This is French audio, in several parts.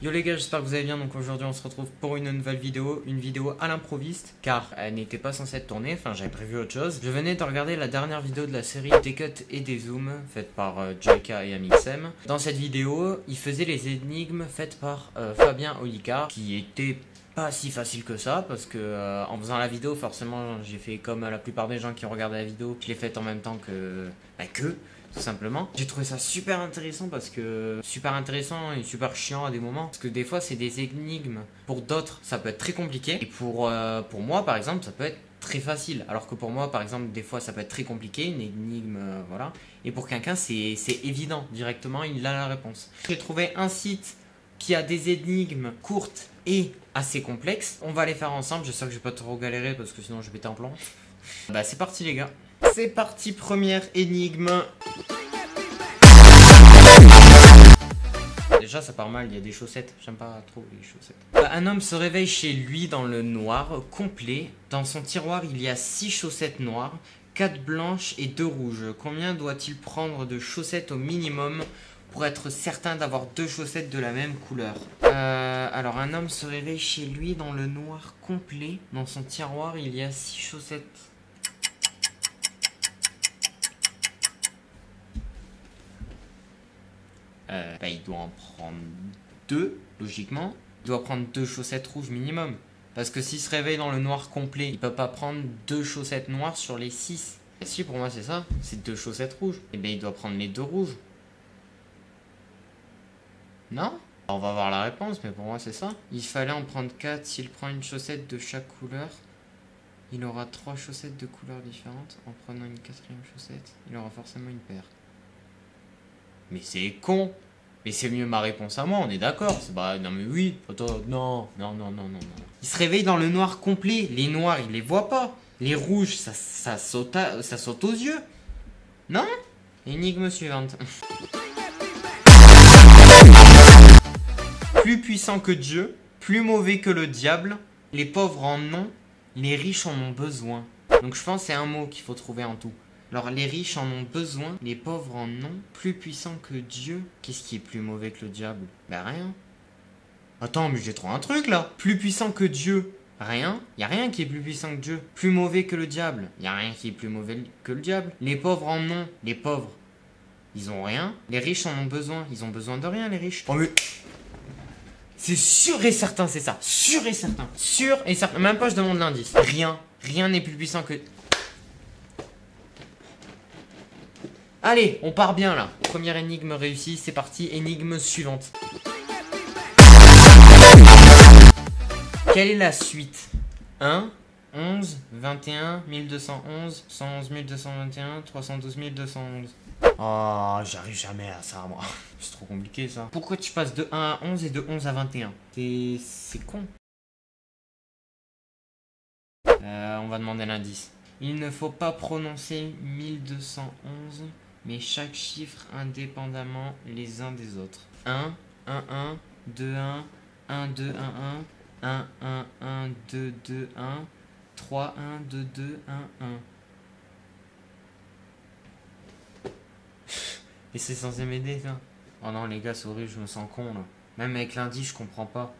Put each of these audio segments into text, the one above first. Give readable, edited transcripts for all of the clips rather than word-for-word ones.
Yo les gars, j'espère que vous allez bien. Donc aujourd'hui on se retrouve pour une nouvelle vidéo, une vidéo à l'improviste, car elle n'était pas censée être tournée, enfin j'avais prévu autre chose. Je venais de regarder la dernière vidéo de la série Des Cuts et des Zooms, faite par JK et Amixem. Dans cette vidéo, il faisait les énigmes faites par Fabien Olicard, qui étaient pas si facile que ça, parce que en faisant la vidéo, forcément j'ai fait comme la plupart des gens qui ont regardé la vidéo, je l'ai faite en même temps que tout simplement. J'ai trouvé ça super intéressant parce que super intéressant et super chiant à des moments, parce que des fois c'est des énigmes, pour d'autres ça peut être très compliqué, et pour moi par exemple ça peut être très facile, alors que pour moi par exemple des fois ça peut être très compliqué, une énigme voilà, et pour quelqu'un c'est évident, directement il a la réponse. J'ai trouvé un site qui a des énigmes courtes et assez complexes. On va les faire ensemble, j'espère que je vais pas trop galérer parce que sinon je vais péter un plomb. Bah c'est parti les gars. C'est parti, première énigme. Déjà ça part mal, il y a des chaussettes, j'aime pas trop les chaussettes. Un homme se réveille chez lui dans le noir, complet. Dans son tiroir il y a 6 chaussettes noires, 4 blanches et 2 rouges. Combien doit-il prendre de chaussettes au minimum pour être certain d'avoir 2 chaussettes de la même couleur? Alors un homme se réveille chez lui dans le noir complet. Dans son tiroir il y a 6 chaussettes. Il doit en prendre 2, logiquement. Il doit prendre 2 chaussettes rouges minimum. Parce que s'il se réveille dans le noir complet, il peut pas prendre 2 chaussettes noires sur les 6. Et si, pour moi c'est ça, c'est 2 chaussettes rouges. Et bien il doit prendre les 2 rouges. Non? On va voir la réponse, mais pour moi c'est ça. Il fallait en prendre 4, s'il prend une chaussette de chaque couleur, il aura 3 chaussettes de couleurs différentes. En prenant une 4e chaussette, il aura forcément une paire. Mais c'est con! Mais c'est mieux ma réponse à moi, on est d'accord. Bah non mais oui, attends, non. Il se réveille dans le noir complet. Les noirs, il les voit pas. Les rouges, ça saute aux yeux. Non? Énigme suivante. Plus puissant que Dieu, plus mauvais que le diable. Les pauvres en ont, les riches en ont besoin. Donc je pense que c'est un mot qu'il faut trouver en tout. Alors les riches en ont besoin, les pauvres en ont. Plus puissant que Dieu. Qu'est-ce qui est plus mauvais que le diable? Bah rien. Attends, mais j'ai trouvé un truc là. Plus puissant que Dieu. Rien. Y a rien qui est plus puissant que Dieu. Plus mauvais que le diable. Y a rien qui est plus mauvais que le diable. Les pauvres en ont. Les pauvres, ils ont rien. Les riches en ont besoin. Ils ont besoin de rien les riches. Oh mais... c'est sûr et certain, c'est ça. Sûr et certain. Sûr et certain. Même pas je demande l'indice. Rien. Rien n'est plus puissant que... Allez, on part bien là. Première énigme réussie, c'est parti. Énigme suivante. Quelle est la suite? 1, 11, 21, 1211, 111 221, 312 211. Oh, j'arrive jamais à ça, moi. C'est trop compliqué ça. Pourquoi tu passes de 1 à 11 et de 11 à 21? C'est con. On va demander l'indice. Il ne faut pas prononcer 1211, mais chaque chiffre indépendamment les uns des autres. 1, 1, 1, 2, 1, 1, 2, 1, 1, 1, 1, 1, 2, 2, 1, 3, 1, 2, 2, 1, 1. Et c'est censé m'aider ça? Oh non les gars, c'est horrible, je me sens con là. Même avec l'indice, je comprends pas.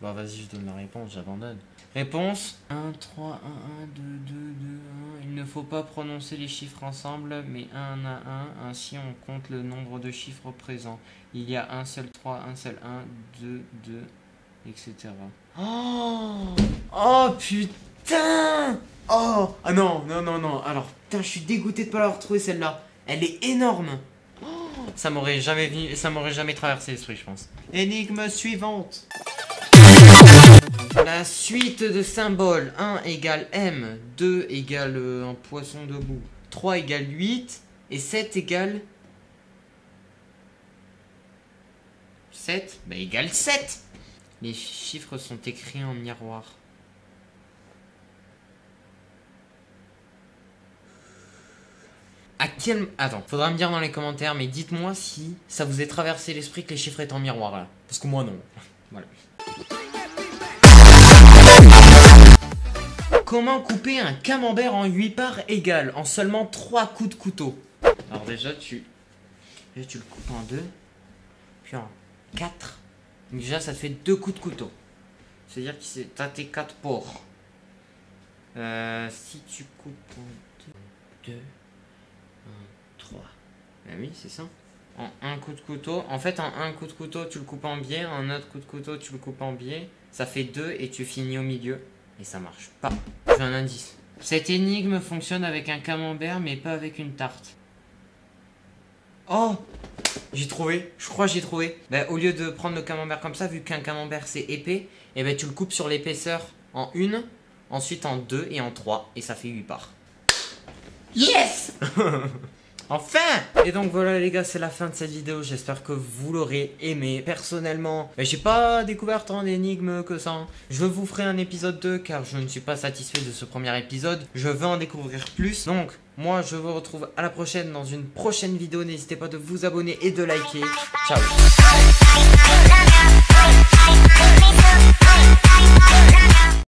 Bah vas-y, je donne la réponse, j'abandonne. Réponse 1, 3, 1, 1, 2, 2, 2, 1. Il ne faut pas prononcer les chiffres ensemble, mais un à un. Ainsi, on compte le nombre de chiffres présents. Il y a un seul 3, un seul 1, 2, 2, etc. Oh putain! Oh! Ah non. Alors, putain, je suis dégoûté de pas l'avoir trouvée celle-là. Elle est énorme. Ça m'aurait jamais traversé l'esprit, je pense. Énigme suivante. La suite de symboles. 1 égale M, 2 égale un poisson debout, 3 égale 8 et 7 égale... 7 bah égale 7. Les chiffres sont écrits en miroir. Attends, faudra me dire dans les commentaires, mais dites-moi si ça vous est traversé l'esprit que les chiffres étaient en miroir là. Parce que moi non. Voilà. Comment couper un camembert en 8 parts égales en seulement 3 coups de couteau? Alors déjà tu le coupes en 2, puis en 4, Donc déjà, ça te fait 2 coups de couteau. C'est-à-dire que t'as tes 4 ports. Si tu coupes en 2, 1, 3. Ben oui, c'est ça. En un coup de couteau. En fait, en un coup de couteau, tu le coupes en biais. En un autre coup de couteau, tu le coupes en biais. Ça fait 2 et tu finis au milieu. Et ça marche pas. J'ai un indice. Cette énigme fonctionne avec un camembert, mais pas avec une tarte. Oh! J'ai trouvé. Je crois que j'ai trouvé. Ben, au lieu de prendre le camembert comme ça, vu qu'un camembert c'est épais, et ben tu le coupes sur l'épaisseur en 1, ensuite en 2 et en 3. Et ça fait 8 parts. Yes! Enfin! Et donc voilà les gars, c'est la fin de cette vidéo, j'espère que vous l'aurez aimé. Personnellement, j'ai pas découvert tant d'énigmes que ça. Je vous ferai un épisode 2 car je ne suis pas satisfait de ce premier épisode. Je veux en découvrir plus. Donc, moi je vous retrouve à la prochaine dans une prochaine vidéo. N'hésitez pas de vous abonner et de liker. Ciao!